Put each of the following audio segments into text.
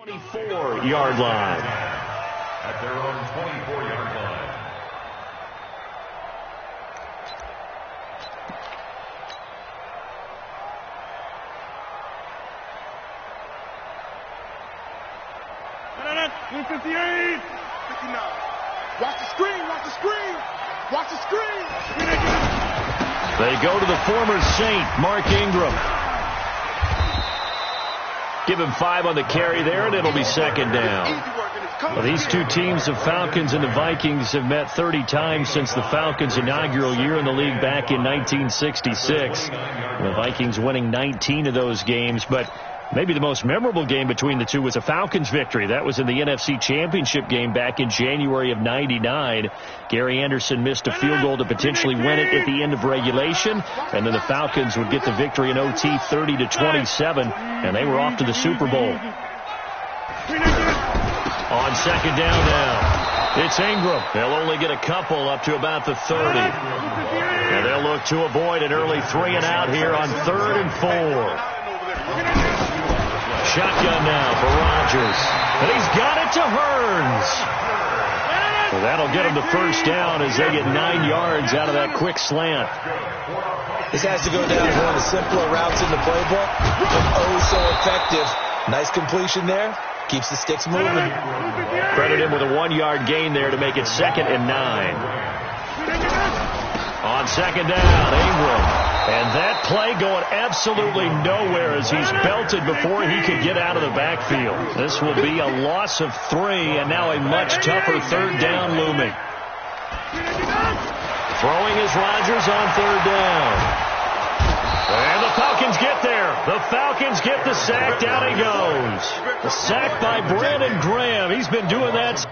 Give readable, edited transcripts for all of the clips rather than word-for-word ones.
24-yard line. At their own 24-yard line. Watch the screen, watch the screen, watch the screen. They go to the former Saint, Mark Ingram. Give him 5 on the carry there, and it'll be second down. Well, these two teams, the Falcons and the Vikings, have met 30 times since the Falcons' inaugural year in the league back in 1966. The Vikings winning 19 of those games, but maybe the most memorable game between the two was a Falcons victory. That was in the NFC Championship game back in January of '99. Gary Anderson missed a field goal to potentially win it at the end of regulation, and then the Falcons would get the victory in OT 30-27, and they were off to the Super Bowl. On second down now, it's Ingram. They'll only get a couple up to about the 30. And they'll look to avoid an early 3 and out here on 3rd and 4. Shotgun now for Rodgers. And he's got it to Hearns. So that'll get him the first down as they get 9 yards out of that quick slant. This has to go down as one of the simpler routes in the playbook, but oh so effective. Nice completion there. Keeps the sticks moving. Credit him with a 1-yard gain there to make it 2nd and 9. On second down, Ingram. And that play going absolutely nowhere as he's belted before he could get out of the backfield. This will be a loss of 3, and now a much tougher 3rd down looming. Throwing is Rodgers on 3rd down. And the Falcons get there. The Falcons get the sack. Down he goes. The sack by Brandon Graham. He's been doing that.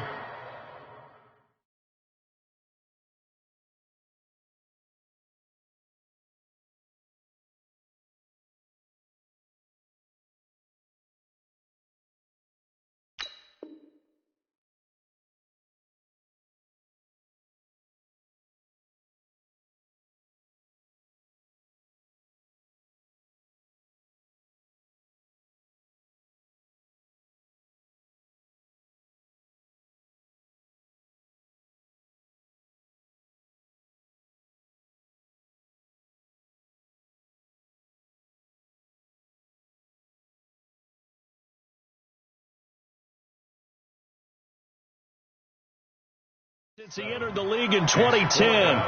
Since he entered the league in 2010.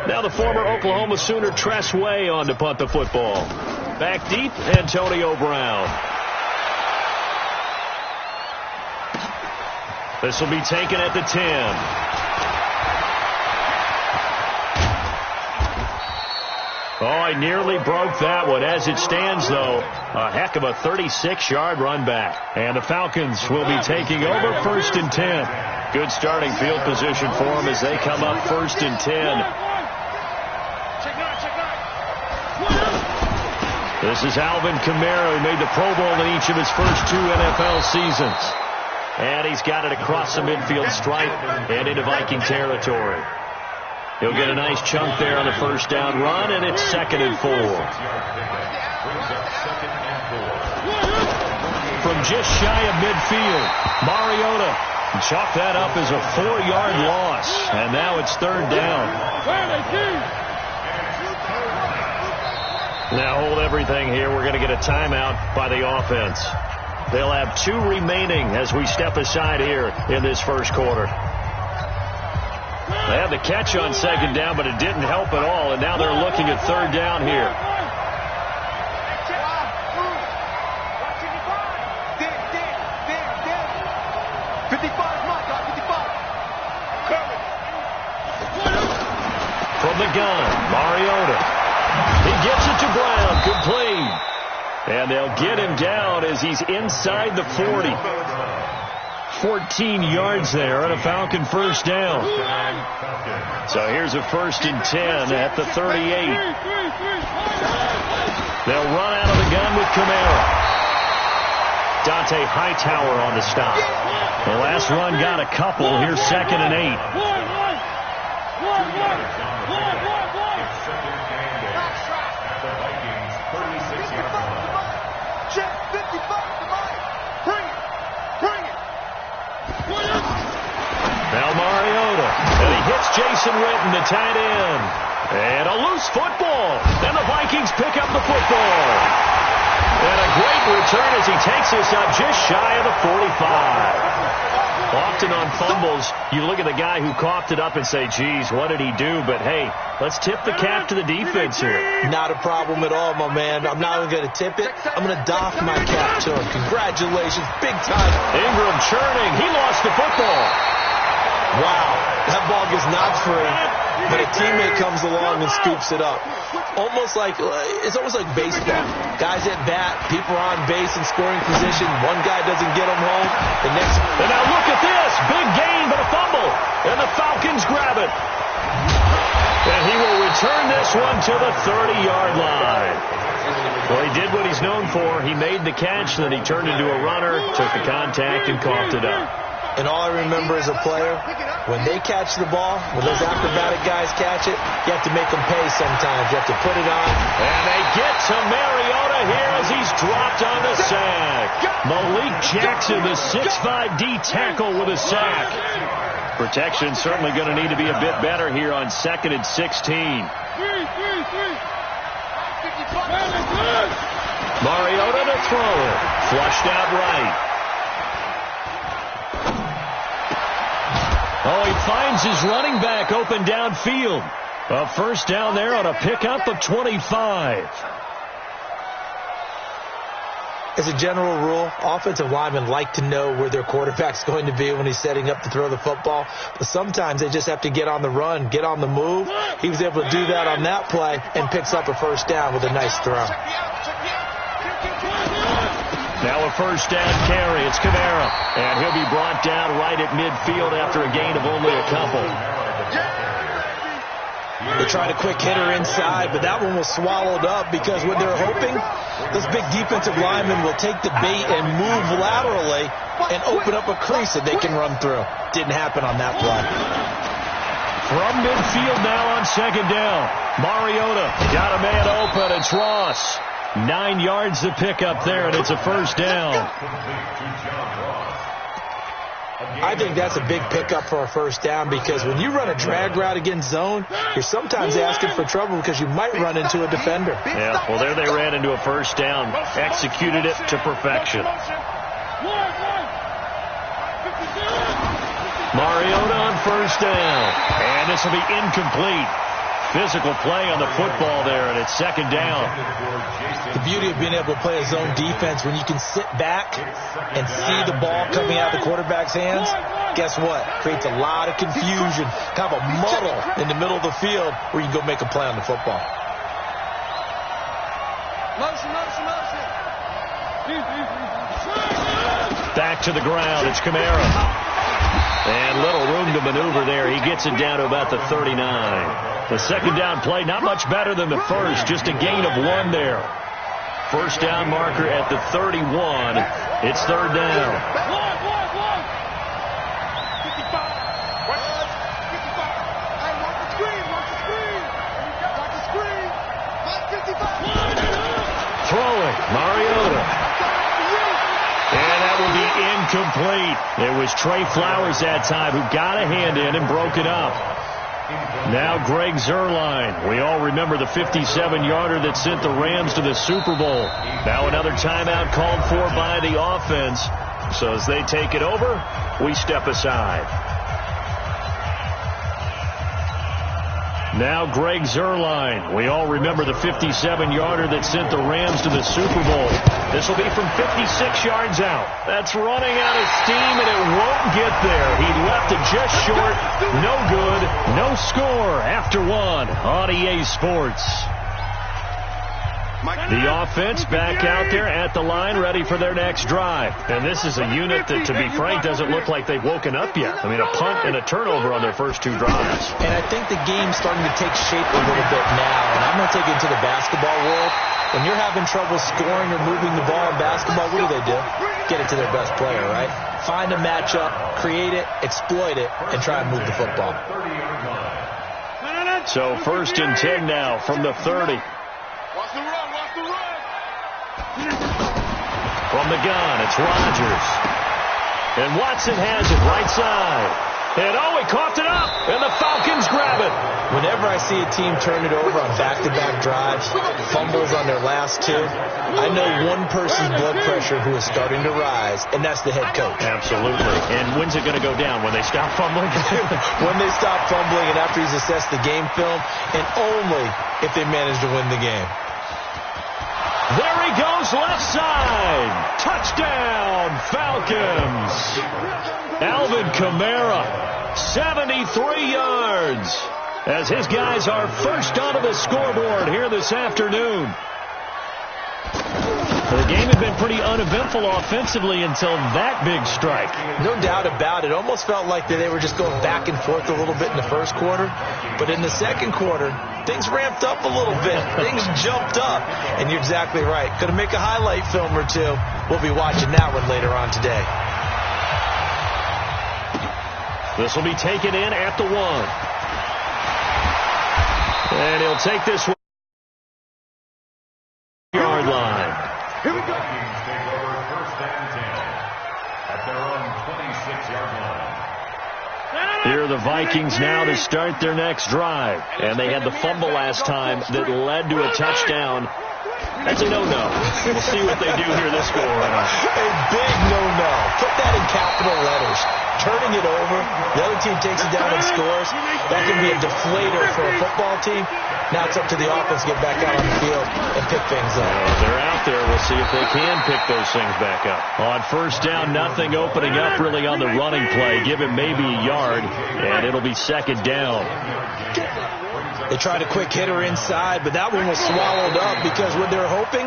Now the former Oklahoma Sooner Tress Way on to punt the football. Back deep, Antonio Brown. This will be taken at the 10. Oh, I nearly broke that one. As it stands, though, a heck of a 36-yard run back. And the Falcons will be taking over 1st and 10. Good starting field position for them as they come up 1st and 10. This is Alvin Kamara, who made the Pro Bowl in each of his first 2 NFL seasons. And he's got it across the midfield stripe and into Viking territory. He'll get a nice chunk there on the first down run, and it's 2nd and 4. From just shy of midfield, Mariota chalked that up as a 4-yard loss, and now it's 3rd down. Now hold everything here. We're going to get a timeout by the offense. They'll have 2 remaining as we step aside here in this first quarter. They had the catch on 2nd down, but it didn't help at all, and now they're looking at 3rd down here. From the gun, Mariota. He gets it to Brown, complete. And they'll get him down as he's inside the 40. 14 yards there on a Falcon first down. So here's a 1st and 10 at the 38. They'll run out of the gun with Kamara. Dante Hightower on the stop. The last run got a couple. Here's 2nd and 8. Now Mariota, and he hits Jason Witten, the tight end. And a loose football. And the Vikings pick up the football. And a great return as he takes us up just shy of the 45. Often on fumbles, you look at the guy who coughed it up and say, geez, what did he do? But, hey, let's tip the cap to the defense here. Not a problem at all, my man. I'm not even going to tip it. I'm going to doff my cap to him. Congratulations. Big time. Ingram churning. He lost the football. Wow. That ball gets knocked free, but a teammate comes along and scoops it up. It's almost like baseball. Guys at bat, people are on base in scoring position. One guy doesn't get them home. The next. And now look at this. Big gain, but a fumble. And the Falcons grab it. And he will return this one to the 30-yard line. Well, he did what he's known for. He made the catch, then he turned into a runner, took the contact, and coughed it up. And all I remember as a player, when they catch the ball, when those acrobatic guys catch it, you have to make them pay sometimes. You have to put it on. And they get to Mariota here as he's dropped on the sack. Malik Jackson, the 6'5" D tackle with a sack. Protection certainly going to need to be a bit better here on 2nd and 16. Mariota to throw it. Flushed out right. Oh, he finds his running back open downfield. A first down there on a pickup of 25. As a general rule, offensive linemen like to know where their quarterback's going to be when he's setting up to throw the football. But sometimes they just have to get on the run, get on the move. He was able to do that on that play and picks up a first down with a nice throw. Now a first down carry. It's Kamara. And he'll be brought down right at midfield after a gain of only a couple. They tried a quick hitter inside, but that one was swallowed up because when they're hoping, this big defensive lineman will take the bait and move laterally and open up a crease that they can run through. Didn't happen on that play. From midfield now on 2nd down. Mariota got a man open. It's Ross. 9 yards to pick up there, and it's a first down. I think that's a big pickup for a first down because when you run a drag route against zone, you're sometimes asking for trouble because you might run into a defender. Yeah, well, there they ran into a first down. Executed it to perfection. Mariota on first down. And this will be incomplete. Physical play on the football there, and it's 2nd down. The beauty of being able to play a zone defense when you can sit back and see the ball coming out of the quarterback's hands, guess what? Creates a lot of confusion, kind of a muddle in the middle of the field where you can go make a play on the football. Back to the ground. It's Kamara. And little room to maneuver there. He gets it down to about the 39. The 2nd down play, not much better than the first. Just a gain of 1 there. First down marker at the 31. It's 3rd down. incomplete. It was Trey Flowers that time who got a hand in and broke it up. Now Greg Zuerlein. We all remember the 57-yarder that sent the Rams to the Super Bowl. Now another timeout called for by the offense. So as they take it over, we step aside. Now Greg Zuerlein. We all remember the 57-yarder that sent the Rams to the Super Bowl. This will be from 56 yards out. That's running out of steam, and it won't get there. He left it just short. No good. No score after one on EA Sports. The offense back out there at the line, ready for their next drive. And this is a unit that, to be frank, doesn't look like they've woken up yet. I mean, a punt and a turnover on their first two drives. And I think the game's starting to take shape a little bit now. And I'm going to take it into the basketball world. When you're having trouble scoring or moving the ball in basketball, what do? Get it to their best player, right? Find a matchup, create it, exploit it, and try and move the football. So 1st and 10 now from the 30. Watch the run, watch the run. From the gun, it's Rodgers. And Watson has it right side. And he coughed it up, and the Falcons grab it. Whenever I see a team turn it over on back-to-back drives, fumbles on their last two, I know one person's blood pressure who is starting to rise, and that's the head coach. Absolutely. And when's it going to go down? When they stop fumbling? When they stop fumbling and after he's assessed the game film, and only if they manage to win the game. There he goes, left side. Touchdown, Falcons. Alvin Kamara, 73 yards, as his guys are first onto the scoreboard here this afternoon. The game had been pretty uneventful offensively until that big strike. No doubt about it. Almost felt like they were just going back and forth a little bit in the first quarter. But in the second quarter, things ramped up a little bit. Things jumped up. And you're exactly right. Going to make a highlight film or two. We'll be watching that one later on today. This will be taken in at the 1. And he'll take this 1-yard line. Here we go. Vikings take over 1st and 10 at their own 26-yard line. Here are the Vikings now to start their next drive. And they had the fumble last time that led to a touchdown. That's a no-no. We'll see what they do here this go around. A big no-no. Put that in capital letters. Turning it over, the other team takes it down and scores. That can be a deflator for a football team. Now it's up to the offense to get back out on the field and pick things up. They're out there. We'll see if they can pick those things back up. On 1st down, nothing opening up really on the running play. Give him maybe a yard, and it'll be 2nd down. They tried a quick hitter inside, but that one was swallowed up because what they're hoping,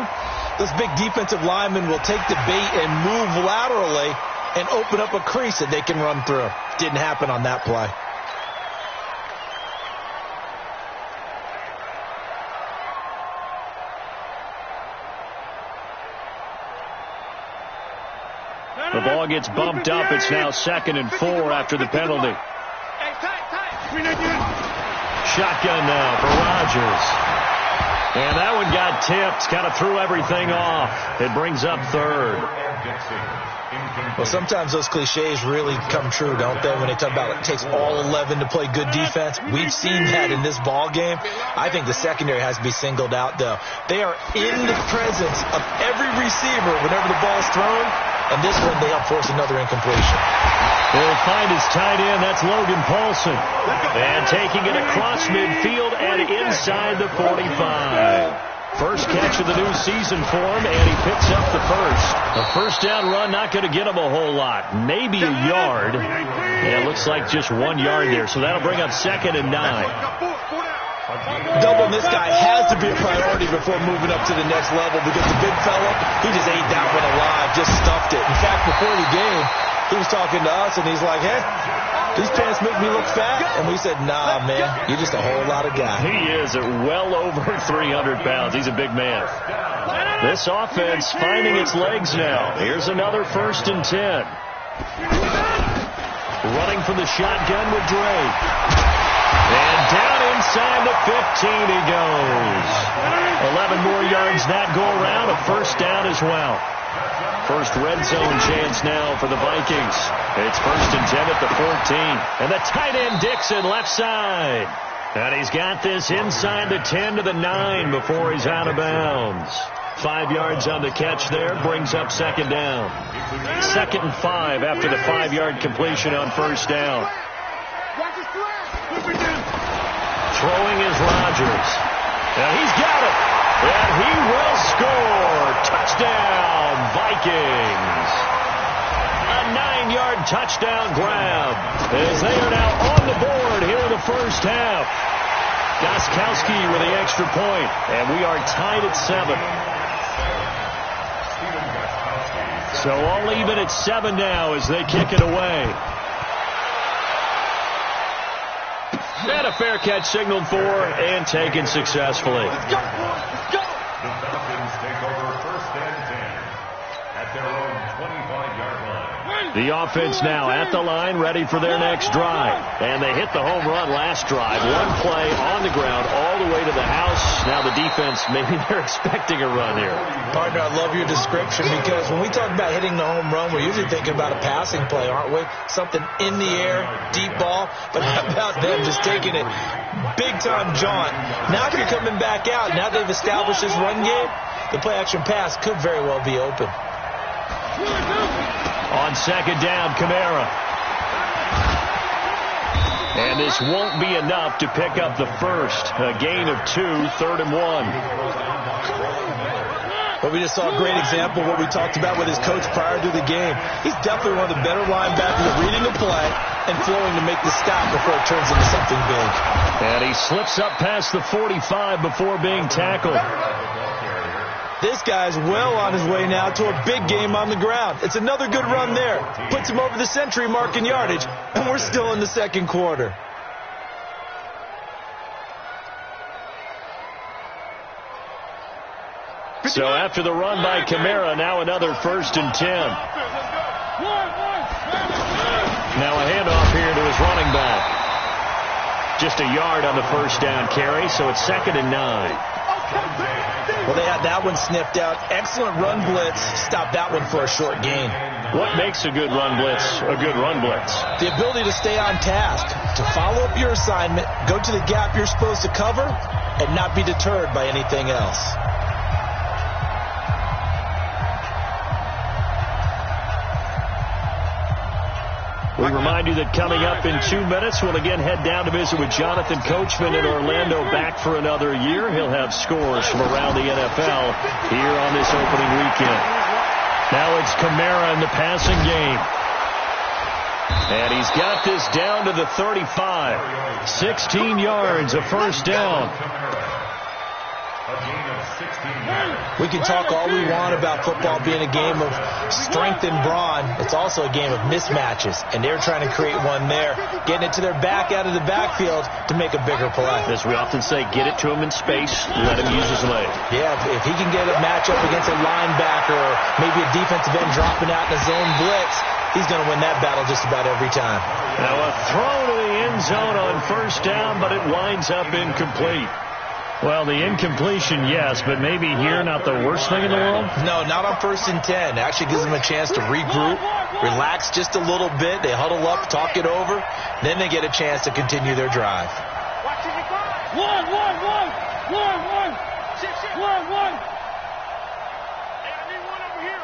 those big defensive linemen will take the bait and move laterally and open up a crease that they can run through. Didn't happen on that play. The ball gets bumped up. It's now 2nd and 4 after the penalty. Shotgun now for Rodgers. And that one got tipped. Kind of threw everything off. It brings up 3rd. Well, sometimes those cliches really come true, don't they? When they talk about it takes all 11 to play good defense. We've seen that in this ball game. I think the secondary has to be singled out, though. They are in the presence of every receiver whenever the ball's thrown. And this one, they help force another incompletion. He'll find his tight end. That's Logan Paulson. And taking it across midfield and inside the 45. First catch of the new season for him, and he picks up the first. A 1st down run, not going to get him a whole lot. Maybe a yard. And it looks like just 1 yard there. So that'll bring up 2nd and 9. Doubling this guy has to be a priority before moving up to the next level because the big fella, he just ate that one alive, just stuffed it. In fact, before the game, he was talking to us, and he's like, hey, these pants make me look fat. And we said, nah, man, you're just a whole lot of guy. He is at well over 300 pounds. He's a big man. This offense finding its legs now. Here's another 1st and 10. Running from the shotgun with Drake. And down inside the 15 he goes. 11 more yards that go around, a first down as well. First red zone chance now for the Vikings. It's 1st and 10 at the 14. And the tight end Dixon left side. And he's got this inside the 10 to the 9 before he's out of bounds. 5 yards on the catch there, brings up second down. 2nd and 5 after the 5-yard completion on first down. Throwing is Rodgers. Now he's got it. And he will score. Touchdown, Vikings. A 9-yard touchdown grab as they are now on the board here in the first half. Gostkowski with the extra point, and we are tied at 7. So all even at 7 now as they kick it away. And a fair catch signaled for and taken successfully. Let's go, boys. Let's go. The Falcons take over 1st and 10 at their own 25-yard line. The offense now at the line, ready for their next drive. And they hit the home run last drive. One play on the ground all the way to the house. Now the defense, maybe they're expecting a run here. Partner, I love your description because when we talk about hitting the home run, we're usually thinking about a passing play, aren't we? Something in the air, deep ball. But how about them just taking it big-time jaunt? Now if you're coming back out, now they've established this run game, the play-action pass could very well be open. On second down, Kamara. And this won't be enough to pick up the first. A gain of 2, 3rd and 1. But we just saw a great example of what we talked about with his coach prior to the game. He's definitely one of the better linebackers at reading the play and flowing to make the stop before it turns into something big. And he slips up past the 45 before being tackled. This guy's well on his way now to a big game on the ground. It's another good run there. Puts him over the century mark in yardage, and we're still in the second quarter. So after the run by Kamara, now another 1st and 10. Now a handoff here to his running back. Just a yard on the first down carry, so it's 2nd and 9. Well, they had that one sniffed out. Excellent run blitz. Stop that one for a short gain. What makes a good run blitz a good run blitz? The ability to stay on task, to follow up your assignment, go to the gap you're supposed to cover, and not be deterred by anything else. We remind you that coming up in 2 minutes, we'll again head down to visit with Jonathan Coachman in Orlando, back for another year. He'll have scores from around the NFL here on this opening weekend. Now it's Kamara in the passing game. And he's got this down to the 35. 16 yards, a first down. We can talk all we want about football being a game of strength and brawn. It's also a game of mismatches, and they're trying to create one there, getting it to their back out of the backfield to make a bigger play. As we often say, get it to him in space, let him use his leg. Yeah, if he can get a matchup against a linebacker or maybe a defensive end dropping out in a zone blitz, he's going to win that battle just about every time. Now a throw to the end zone on first down, but it winds up incomplete. Well, the incompletion, yes, but maybe here not the worst thing in the world? No, not on 1st and 10. It actually gives them a chance to regroup, relax just a little bit. They huddle up, talk it over. Then they get a chance to continue their drive. One. Hey, I need one over here.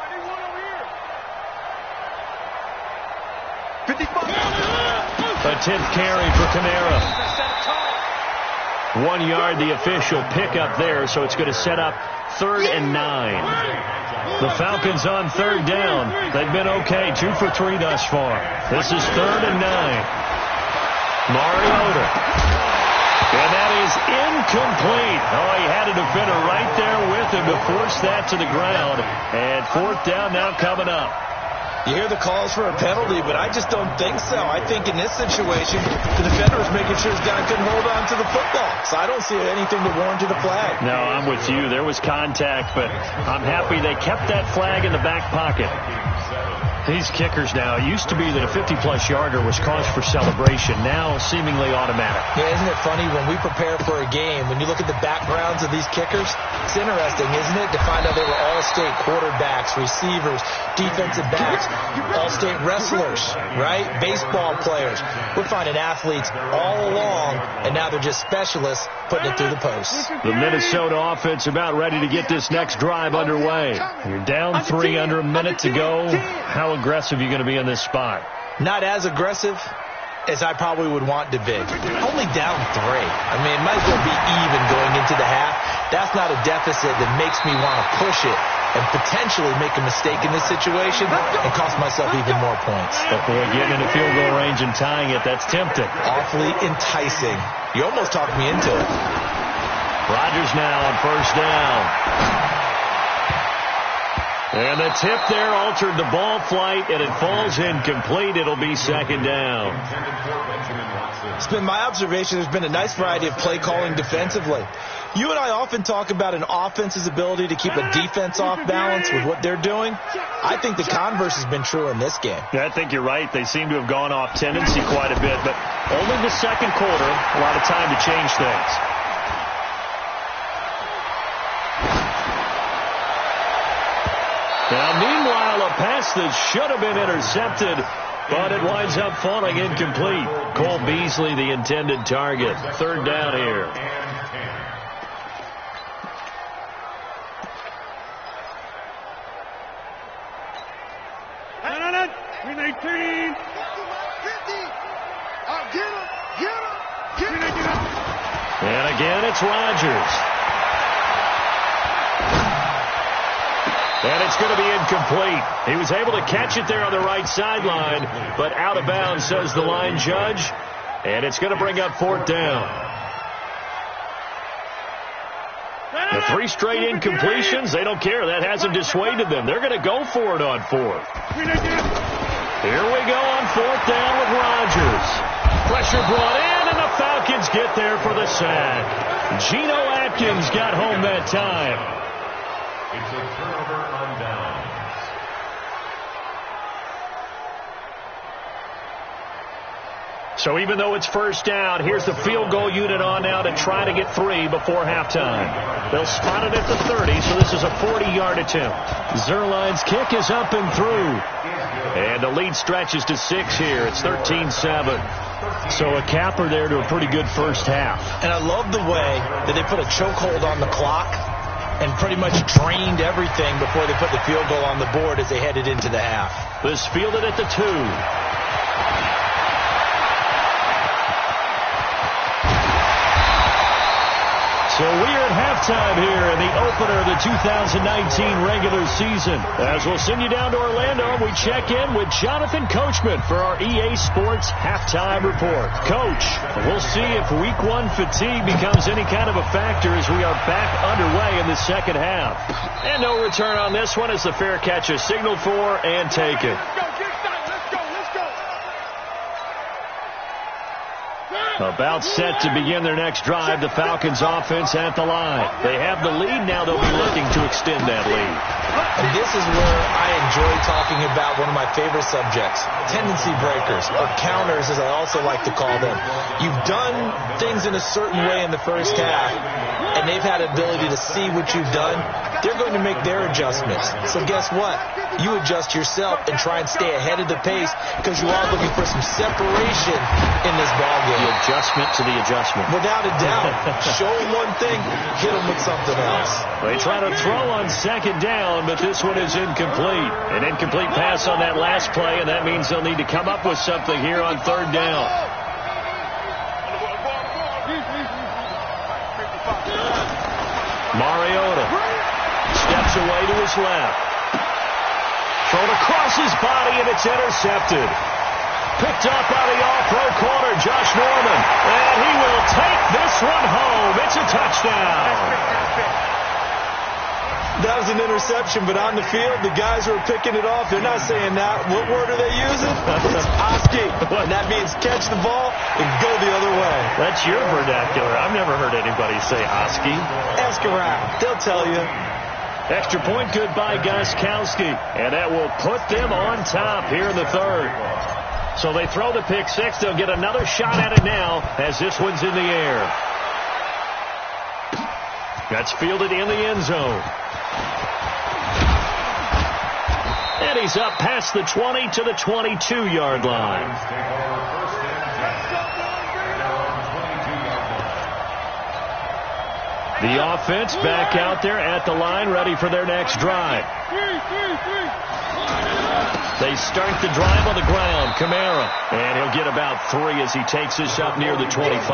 55. A 10th carry for Kamara. 1 yard, the official pickup there, so it's going to set up 3rd and 9. The Falcons on 3rd down. They've been okay, 2 for 3 thus far. This is 3rd and 9. Mariota. And that is incomplete. Oh, he had a defender right there with him to force that to the ground. And 4th down now coming up. You hear the calls for a penalty, but I just don't think so. I think in this situation, the defender was making sure his guy couldn't hold on to the football. So I don't see anything to warrant a flag. No, I'm with you. There was contact, but I'm happy they kept that flag in the back pocket. These kickers now, it used to be that a 50-plus yarder was cause for celebration. Now, seemingly automatic. Yeah, isn't it funny when we prepare for a game, when you look at the backgrounds of these kickers, it's interesting, isn't it, to find out they were all-state quarterbacks, receivers, defensive backs, all-state wrestlers, right? Baseball players. We're finding athletes all along, and now they're just specialists putting it through the post. The Minnesota offense about ready to get this next drive underway. You're down 3 under a minute to go. How aggressive are you going to be in this spot? Not as aggressive as I probably would want to be. Only down 3. I mean, it might as well be even going into the half. That's not a deficit that makes me want to push it and potentially make a mistake in this situation and cost myself even more points. But boy, getting in the field goal range and tying it, that's tempting. Awfully enticing. You almost talked me into it. Rodgers now on first down. And the tip there altered the ball flight, and it falls incomplete. It'll be second down. It's been my observation there's been a nice variety of play calling defensively. You and I often talk about an offense's ability to keep a defense off balance with what they're doing. I think the converse has been true in this game. Yeah, I think you're right. They seem to have gone off tendency quite a bit, but only the second quarter, a lot of time to change things. Now, meanwhile, a pass that should have been intercepted, but it winds up falling incomplete. Cole Beasley, the intended target. Third down here. And again, it's Rodgers. And it's going to be incomplete. He was able to catch it there on the right sideline, but out of bounds, says the line judge. And it's going to bring up fourth down. The 3 straight incompletions, they don't care. That hasn't dissuaded them. They're going to go for it on fourth. Here we go on fourth down with Rodgers. Pressure brought in, and the Falcons get there for the sack. Geno Atkins got home that time. It's a turnover on downs. So even though it's first down, here's the field goal unit on now to try to get 3 before halftime. They'll spot it at the 30, so this is a 40-yard attempt. Zerline's kick is up and through. And the lead stretches to 6 here. It's 13-7. So a capper there to a pretty good first half. And I love the way that they put a chokehold on the clock and pretty much drained everything before they put the field goal on the board as they headed into the half. This fielded at the 2. So we're at halftime here in the opener of the 2019 regular season. As we'll send you down to Orlando, we check in with Jonathan Coachman for our EA Sports Halftime Report. Coach, we'll see if Week 1 fatigue becomes any kind of a factor as we are back underway in the second half. And no return on this one as the fair catch is signaled for and taken. About set to begin their next drive, the Falcons offense at the line. They have the lead now. They'll be looking to extend that lead. And this is where I enjoy talking about one of my favorite subjects, tendency breakers, or counters as I also like to call them. You've done things in a certain way in the first half, and they've had ability to see what you've done. They're going to make their adjustments. So guess what? You adjust yourself and try and stay ahead of the pace because you are looking for some separation in this ballgame. The adjustment to the adjustment. Without a doubt. Show them one thing, hit them with something else. They try to throw on second down, but this one is incomplete. An incomplete pass on that last play, and that means they'll need to come up with something here on third down. Mariota steps away to his left. Thrown across his body, and it's intercepted. Picked up by the all-pro corner, Josh Norman. And he will take this one home. It's a touchdown. That was an interception, but on the field, the guys who are picking it off, they're not saying that. What word are they using? It's Oski. And that means catch the ball and go the other way. That's your vernacular. I've never heard anybody say Oski. Ask around. They'll tell you. Extra point good by Gostkowski. And that will put them on top here in the third. So they throw the pick six. They'll get another shot at it now as this one's in the air. That's fielded in the end zone. And he's up past the 20 to the 22-yard line. The offense back out there at the line, ready for their next drive. They start the drive on the ground. Kamara. And he'll get about 3 as he takes this up near the 25.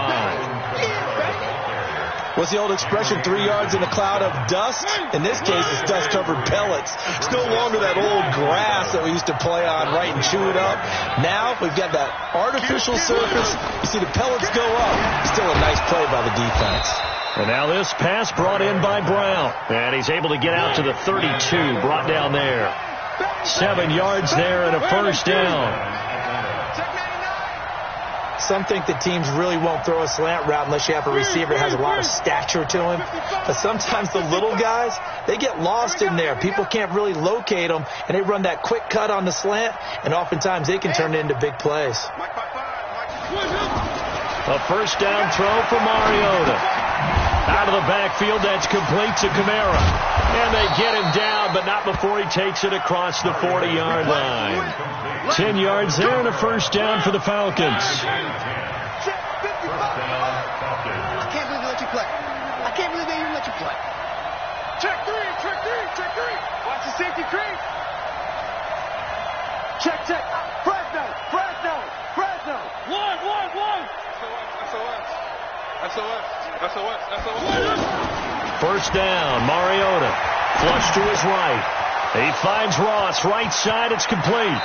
What's the old expression, 3 yards in a cloud of dust? In this case, it's dust-covered pellets. It's no longer that old grass that we used to play on, right, and chew it up. Now we've got that artificial surface. You see the pellets go up. Still a nice play by the defense. And now this pass brought in by Brown. And he's able to get out to the 32, brought down there. 7 yards there and a first down. Some think that teams really won't throw a slant route unless you have a receiver that has a lot of stature to him. But sometimes the little guys, they get lost in there. People can't really locate them, and they run that quick cut on the slant, and oftentimes they can turn it into big plays. A first down throw for Mariota. Out of the backfield, that's complete to Kamara. And they get him down, but not before he takes it across the 40-yard line. 10 yards there and a first down for the Falcons. I can't believe they let you play. I can't believe they even let you play. Check three, check three, check three. Watch the safety creep. Check, check. Fresno, Fresno, Fresno. One. SOS. First down, Mariota. Flush to his right. He finds Ross, right side, it's complete.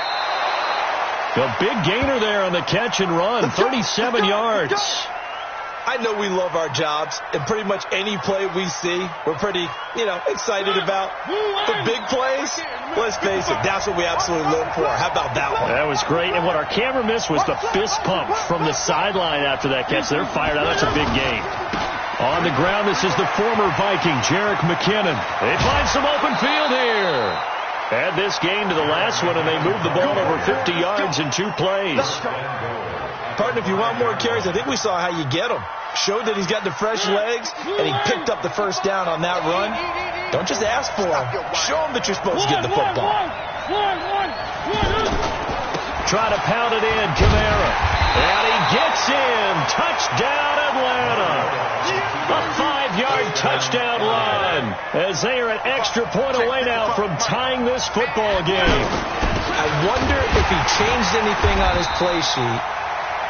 A big gainer there on the catch and run, 37 yards. I know we love our jobs, and pretty much any play we see, we're pretty, excited about. The big plays, let's face it, that's what we absolutely live for. How about that one? That was great, and what our camera missed was the fist pump from the sideline after that catch. They're fired out. That's a big gain. On the ground, this is the former Viking, Jerick McKinnon. They find some open field here. Add this game to the last one, and they moved the ball over 50 yards in 2 plays. Partner, if you want more carries, I think we saw how you get them. Showed that he's got the fresh legs, and he picked up the first down on that run. Don't just ask for him. Show him that you're supposed to get the football. Try to pound it in, Kamara. And he gets in. Touchdown, Atlanta. A 5-yard touchdown run as they are an extra point away now from tying this football game. I wonder if he changed anything on his play sheet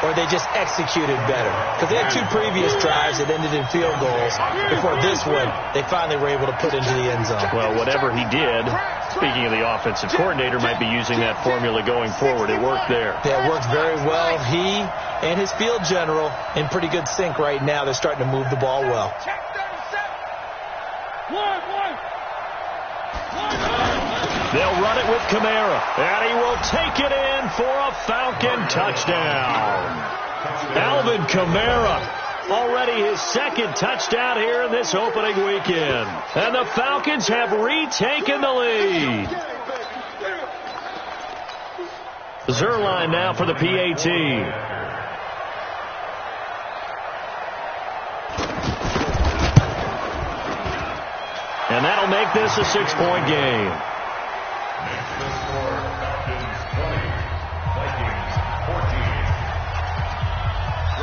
or they just executed better. Because they had 2 previous drives that ended in field goals. Before this one, they finally were able to put into the end zone. Well, whatever he did, speaking of the offensive coordinator, might be using that formula going forward. It worked there. Yeah, it worked very well. He and his field general in pretty good sync right now. They're starting to move the ball well. They'll run it with Kamara, and he will take it in for a Falcon touchdown. Alvin Kamara, already his 2nd touchdown here in this opening weekend. And the Falcons have retaken the lead. Zerline now for the PAT. And that'll make this a 6-point game.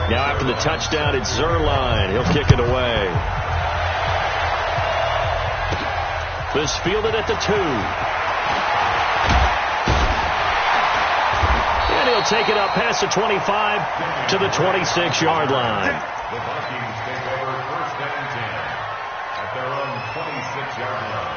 Now after the touchdown, it's Zerline. He'll kick it away. This fielded at the 2. And he'll take it up past the 25 to the 26-yard line. The Vikings take over 1st and 10 at their own 26-yard line.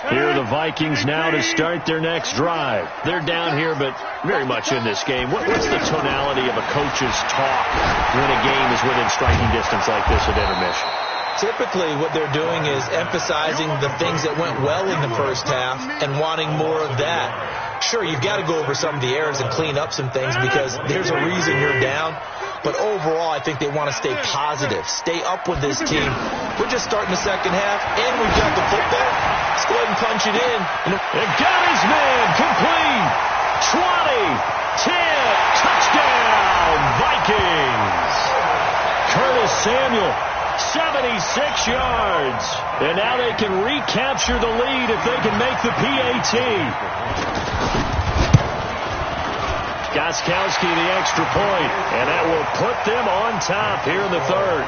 Here are the Vikings now to start their next drive. They're down here, but very much in this game. What's the tonality of a coach's talk when a game is within striking distance like this at intermission? Typically, what they're doing is emphasizing the things that went well in the first half and wanting more of that. Sure, you've got to go over some of the errors and clean up some things because there's a reason you're down. But overall, I think they want to stay positive, stay up with this team. We're just starting the second half, and we've got the football. Let's go ahead and punch it in. They've got his man complete. 20, 10, touchdown, Vikings. Curtis Samuel, 76 yards. And now they can recapture the lead if they can make the PAT. Gostkowski the extra point, and that will put them on top here in the third.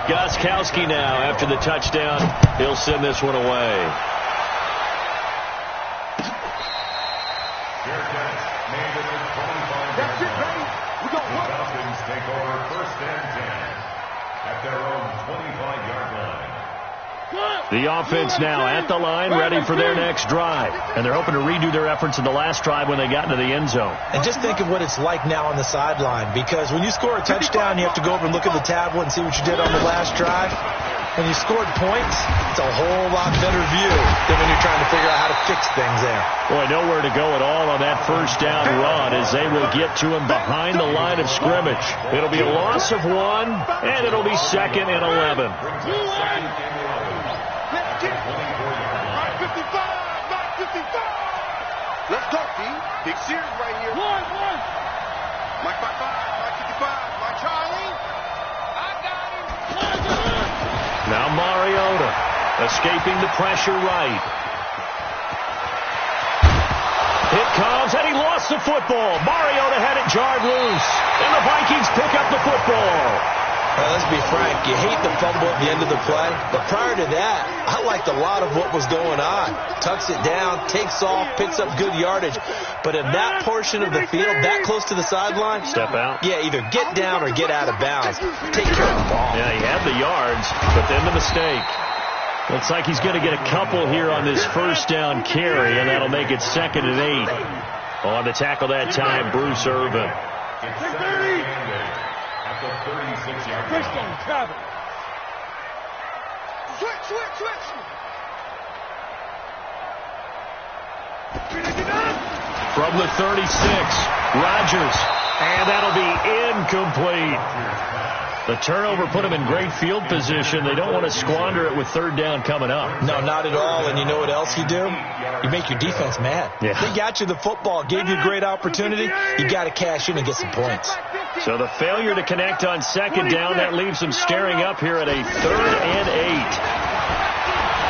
Gostkowski now after the touchdown. He'll send this one away. That's it, baby. We got one. The Falcons take over 1st and 10 at their own 25-yard line. The offense now at the line, ready for their next drive. And they're hoping to redo their efforts in the last drive when they got into the end zone. And just think of what it's like now on the sideline, because when you score a touchdown, you have to go over and look at the tablet and see what you did on the last drive. When you scored points, it's a whole lot better view than when you're trying to figure out how to fix things there. Boy, nowhere to go at all on that first down run as they will get to him behind the line of scrimmage. It'll be a loss of 1, and it'll be 2nd and 11. Let's go, D. Big series right here. One. Mike 55, Mike 55, Mike Charlie. I got him. Now Mariota escaping the pressure right. It comes, and he lost the football. Mariota had it jarred loose, and the Vikings pick up the football. Well, let's be frank, you hate the fumble at the end of the play, but prior to that, I liked a lot of what was going on. Tucks it down, takes off, picks up good yardage, but in that portion of the field, that close to the sideline, step out. Yeah, either get down or get out of bounds. Take care of the ball. Yeah, he had the yards, but then the mistake. Looks like he's going to get a couple here on this first down carry, and that'll make it 2nd and 8. On the tackle that time, Bruce Irvin. At the 36-yard line. Switch. From the 36, Rodgers, and that'll be incomplete. The turnover put him in great field position. They don't want to squander it with 3rd down coming up. No, not at all. And you know what else you do? You make your defense mad. Yeah. They got you the football, gave you a great opportunity. You got to cash in and get some points. So the failure to connect on 2nd down, that leaves them staring up here at a 3rd and 8.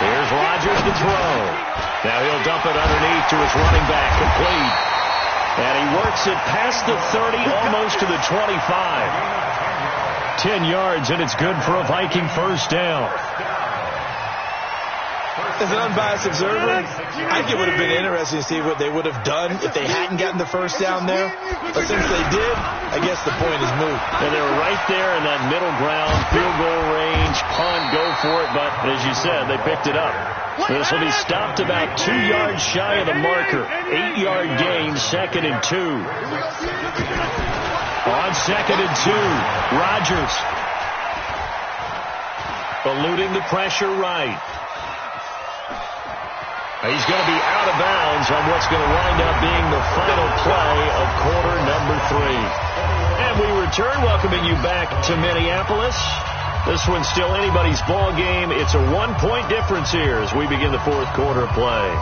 Here's Rodgers to throw. Now he'll dump it underneath to his running back, complete. And he works it past the 30, almost to the 25. 10 yards, and it's good for a Viking first down. As an unbiased observer, I think it would have been interesting to see what they would have done if they hadn't gotten the first down there. But since they did, I guess the point is moot. And they were right there in that middle ground, field goal range, punt, go for it. But as you said, they picked it up. This will be stopped about 2 yards shy of the marker. 8-yard gain, 2nd and 2. On 2nd and 2, Rodgers eluding the pressure right. He's going to be out of bounds on what's going to wind up being the final play of quarter number 3. And we return, welcoming you back to Minneapolis. This one's still anybody's ball game. It's a 1-point difference here as we begin the 4th quarter of play.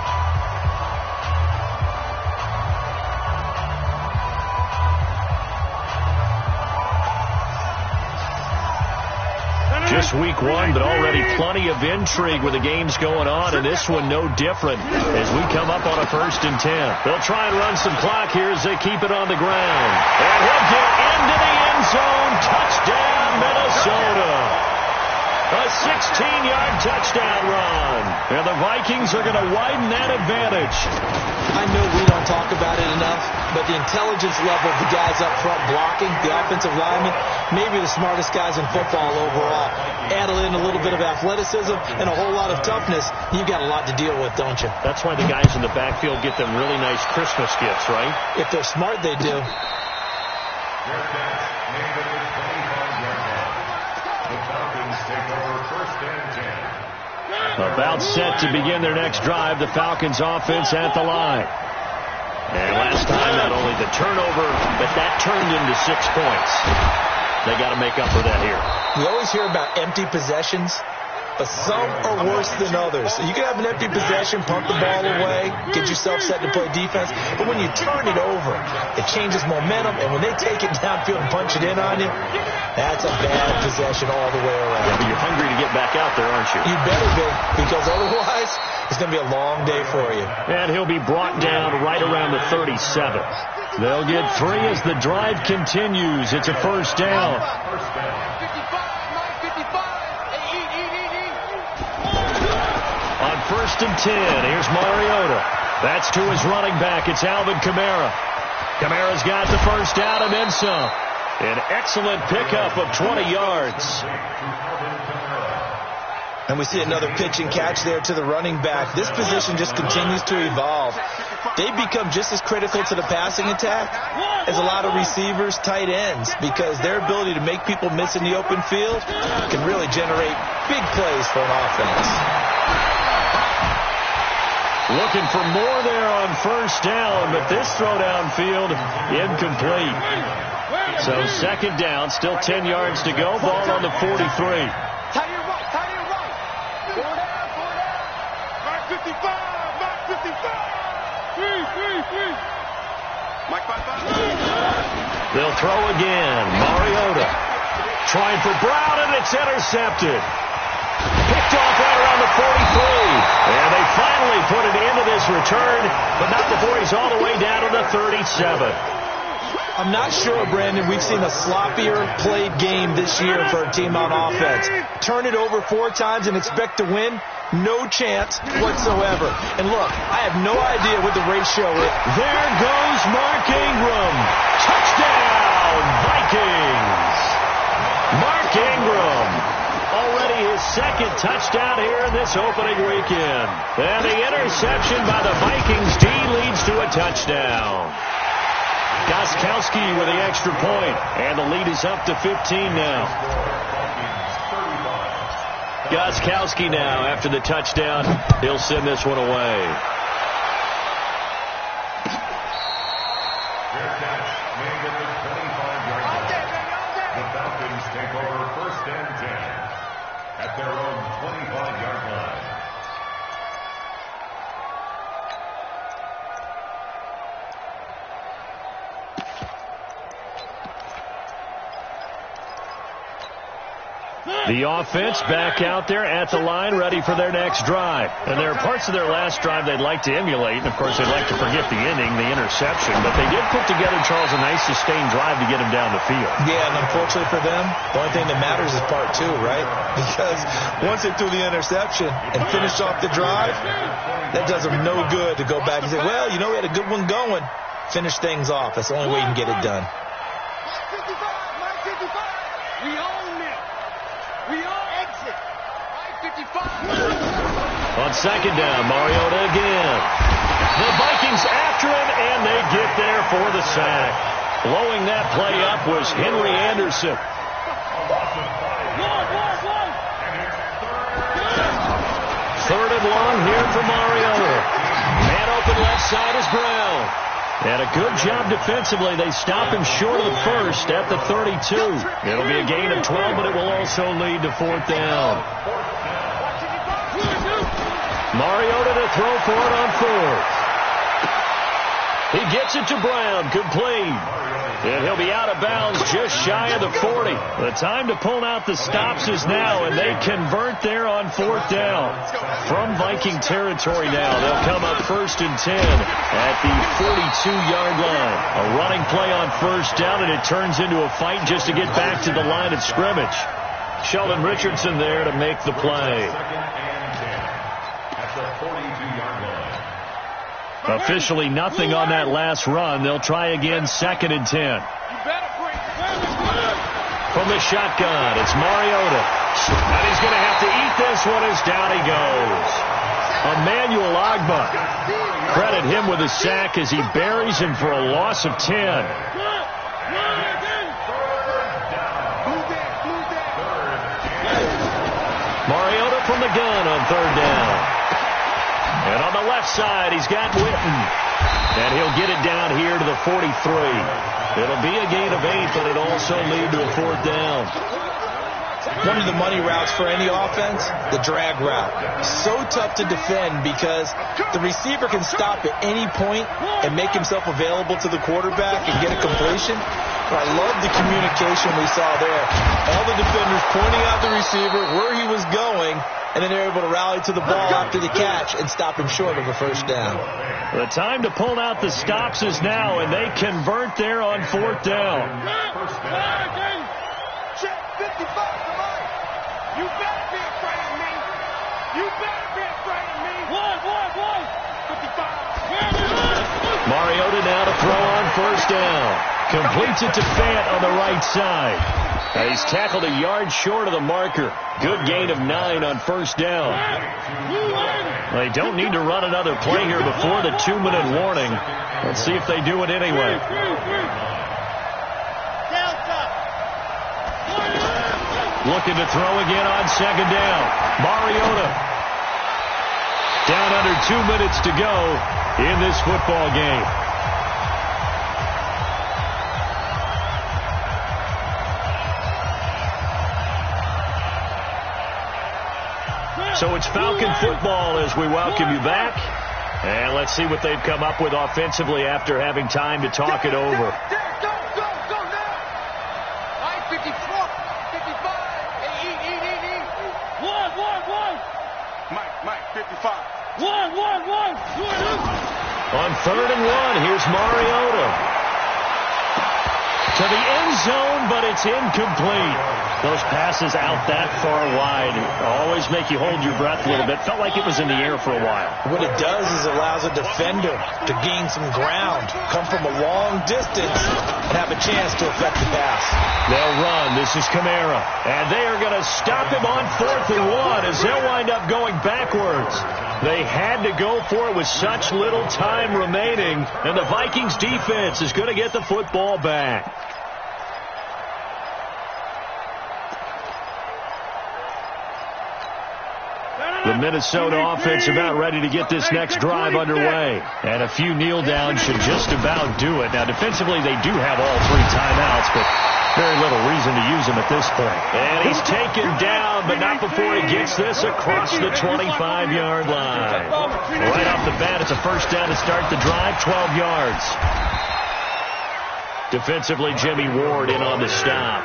Just week 1, but already plenty of intrigue with the games going on, and this one no different as we come up on a 1st and 10. They'll try and run some clock here as they keep it on the ground. And he'll get into the end zone. Touchdown, Minnesota. A 16-yard touchdown run. And the Vikings are going to widen that advantage. I know we don't talk about it enough, but the intelligence level of the guys up front blocking, the offensive linemen, maybe the smartest guys in football overall. Add in a little bit of athleticism and a whole lot of toughness, you've got a lot to deal with, don't you? That's why the guys in the backfield get them really nice Christmas gifts, right? If they're smart, they do. About set to begin their next drive, the Falcons offense at the line. And last time, not only the turnover, but that turned into 6 points. They got to make up for that here. We always hear about empty possessions, but some are worse than others. So you can have an empty possession, pump the ball away, get yourself set to play defense, but when you turn it over, it changes momentum, and when they take it downfield and punch it in on you, that's a bad possession all the way around. Yeah, but you're hungry to get back out there, aren't you? You better be, because otherwise it's going to be a long day for you. And he'll be brought down right around the 37. They'll get 3 as the drive continues. It's a first down. On 1st and 10, here's Mariota. That's to his running back. It's Alvin Kamara. Kamara's got the first down and then some. An excellent pickup of 20 yards. And we see another pitch and catch there to the running back. This position just continues to evolve. They become just as critical to the passing attack as a lot of receivers, tight ends, because their ability to make people miss in the open field can really generate big plays for an offense. Looking for more there on first down, but this throw downfield incomplete. So 2nd down, still 10 yards to go. Ball on the 43. They'll throw again. Mariota trying for Brown, and it's intercepted. Picked off right around the 43. And they finally put it into this return, but not before he's all the way down to the 37. I'm not sure, Brandon, we've seen a sloppier played game this year for a team on offense. Turn it over 4 times and expect to win? No chance whatsoever. And look, I have no idea what the ratio is. There goes Mark Ingram. Touchdown, Vikings. Mark Ingram. Already his 2nd touchdown here in this opening weekend. And the interception by the Vikings D leads to a touchdown. Gostkowski with the extra point, and the lead is up to 15 now. Gostkowski now, after the touchdown, he'll send this one away. Fair catch made at the 25-yard line. The Falcons take over 1st and 10 at their own 25-yard line. The offense back out there at the line, ready for their next drive. And there are parts of their last drive they'd like to emulate. And, of course, they'd like to forget the ending, the interception. But they did put together, Charles, a nice sustained drive to get him down the field. Yeah, and unfortunately for them, the only thing that matters is part 2, right? Because once they threw the interception and finished off the drive, that does them no good to go back and say, well, you know, we had a good one going. Finish things off. That's the only way you can get it done. We own it. We own exit. 55. On 2nd down, Mariota again. The Vikings after him, and they get there for the sack. Blowing that play up was Henry Anderson. Third and long here for Mariota. Man open left side is Brown. And a good job defensively. They stop him short of the first at the 32. It'll be a gain of 12, but it will also lead to 4th down. Mariota to throw for it on 4th. He gets it to Brown, complete. And he'll be out of bounds just shy of the 40. The time to pull out the stops is now, and they convert there on 4th down. From Viking territory now, they'll come up 1st and 10 at the 42-yard line. A running play on 1st down, and it turns into a fight just to get back to the line of scrimmage. Sheldon Richardson there to make the play. 2nd and 10 at the 42-yard line. Officially nothing on that last run. They'll try again 2nd and 10. From the shotgun, it's Mariota. And he's going to have to eat this one as down he goes. Emmanuel Agba. Credit him with a sack as he buries him for a loss of 10. Mariota from the gun on 3rd down. And on the left side, he's got Witten. And he'll get it down here to the 43. It'll be a gain of 8, but it'll also lead to a 4th down. One of the money routes for any offense, the drag route. So tough to defend because the receiver can stop at any point and make himself available to the quarterback and get a completion. But I love the communication we saw there. All the defenders pointing out the receiver, where he was going, and then they're able to rally to the ball after the catch and stop him short of a 1st down. The time to pull out the stops is now, and they convert there on 4th down. Check 55 to Mike. You better be afraid of me. You better be afraid of me. 55. Mariota now to throw on 1st down. Completes it to Fant on the right side. And he's tackled a yard short of the marker. Good gain of 9 on 1st down. They don't need to run another play here before the 2-minute warning. Let's see if they do it anyway. Looking to throw again on 2nd down. Mariota. Down under 2 minutes to go in this football game. So it's Falcon football as we welcome you back. And let's see what they've come up with offensively after having time to talk it over. Go now. Mike 54, 55. Eat. Mike 55. On 3rd and 1, here's Mariota. To the end zone, but it's incomplete. Those passes out that far wide always make you hold your breath a little bit. Felt like it was in the air for a while. What it does is allows a defender to gain some ground, come from a long distance, and have a chance to affect the pass. They'll run. This is Kamara. And they are going to stop him on 4th and 1 as they'll wind up going backwards. They had to go for it with such little time remaining, and the Vikings defense is going to get the football back. The Minnesota offense about ready to get this next drive underway. And a few kneel downs should just about do it. Now, defensively, they do have all 3 timeouts, but very little reason to use them at this point. And he's taken down, but not before he gets this across the 25-yard line. Right off the bat, it's a 1st down to start the drive, 12 yards. Defensively, Jimmy Ward in on the stop.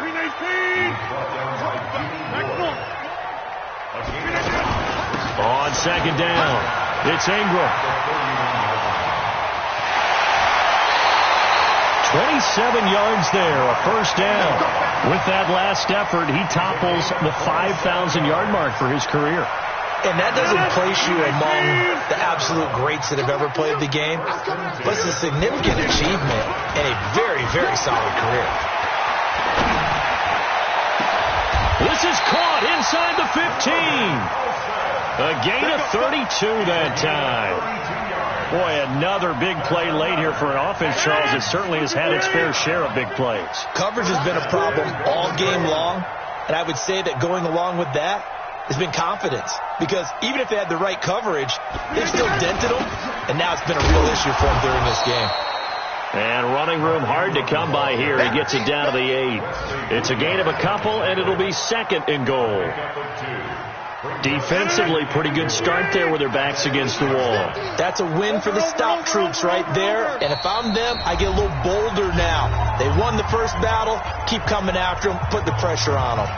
On 2nd down, it's Ingram. 27 yards there, a 1st down. With that last effort, he topples the 5,000-yard mark for his career. And that doesn't place you among the absolute greats that have ever played the game, but it's a significant achievement and a very, very solid career. This is caught inside the 15. A gain of 32 that time. Boy, another big play late here for an offense, Charles. It certainly has had its fair share of big plays. Coverage has been a problem all game long, and I would say that going along with that has been confidence. Because even if they had the right coverage, they've still dented them, and now it's been a real issue for them during this game. And running room hard to come by here. He gets it down to the 8. It's a gain of a couple, and it'll be 2nd and goal. Defensively, pretty good start there with their backs against the wall. That's a win for the stop troops right there. And if I'm them, I get a little bolder now. They won the first battle. Keep coming after them. Put the pressure on them.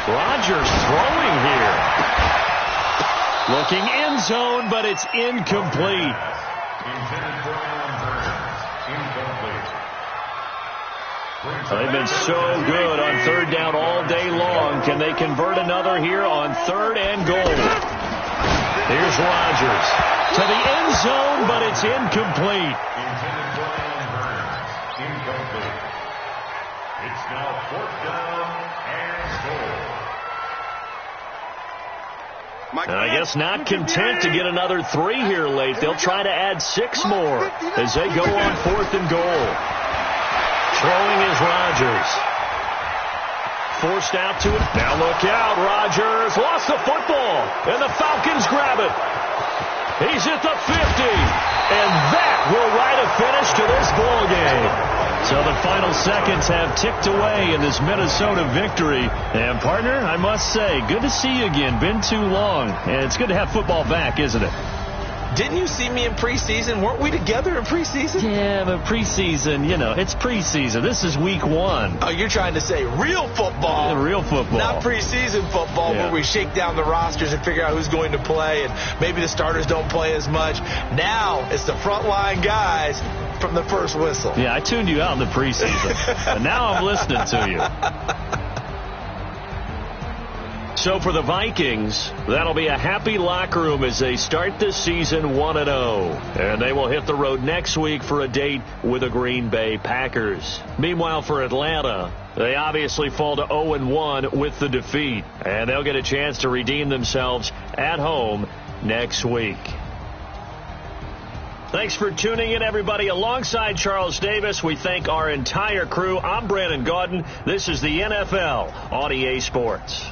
Rodgers throwing here. Looking end zone, but it's incomplete. They've been so good on 3rd down all day long. Can they convert another here on 3rd and goal? Here's Rodgers to the end zone, but it's incomplete. It's now 4th down and goal. And I guess not content to get another 3 here late. They'll try to add 6 more as they go on 4th and goal. Throwing is Rodgers. Forced out to it. Now look out. Rodgers lost the football. And the Falcons grab it. He's at the 50. And that will write a finish to this ball game. So the final seconds have ticked away in this Minnesota victory. And, partner, I must say, good to see you again. Been too long. And it's good to have football back, isn't it? Didn't you see me in preseason? Weren't we together in preseason? Yeah, but preseason, you know, it's preseason. This is week 1. Oh, you're trying to say real football. Yeah, real football. Not preseason football where we shake down the rosters and figure out who's going to play, and maybe the starters don't play as much. Now it's the frontline guys from the first whistle. Yeah, I tuned you out in the preseason. But now I'm listening to you. So for the Vikings, that'll be a happy locker room as they start this season 1-0. And they will hit the road next week for a date with the Green Bay Packers. Meanwhile, for Atlanta, they obviously fall to 0-1 with the defeat. And they'll get a chance to redeem themselves at home next week. Thanks for tuning in, everybody. Alongside Charles Davis, we thank our entire crew. I'm Brandon Gaudin. This is the NFL on EA Sports.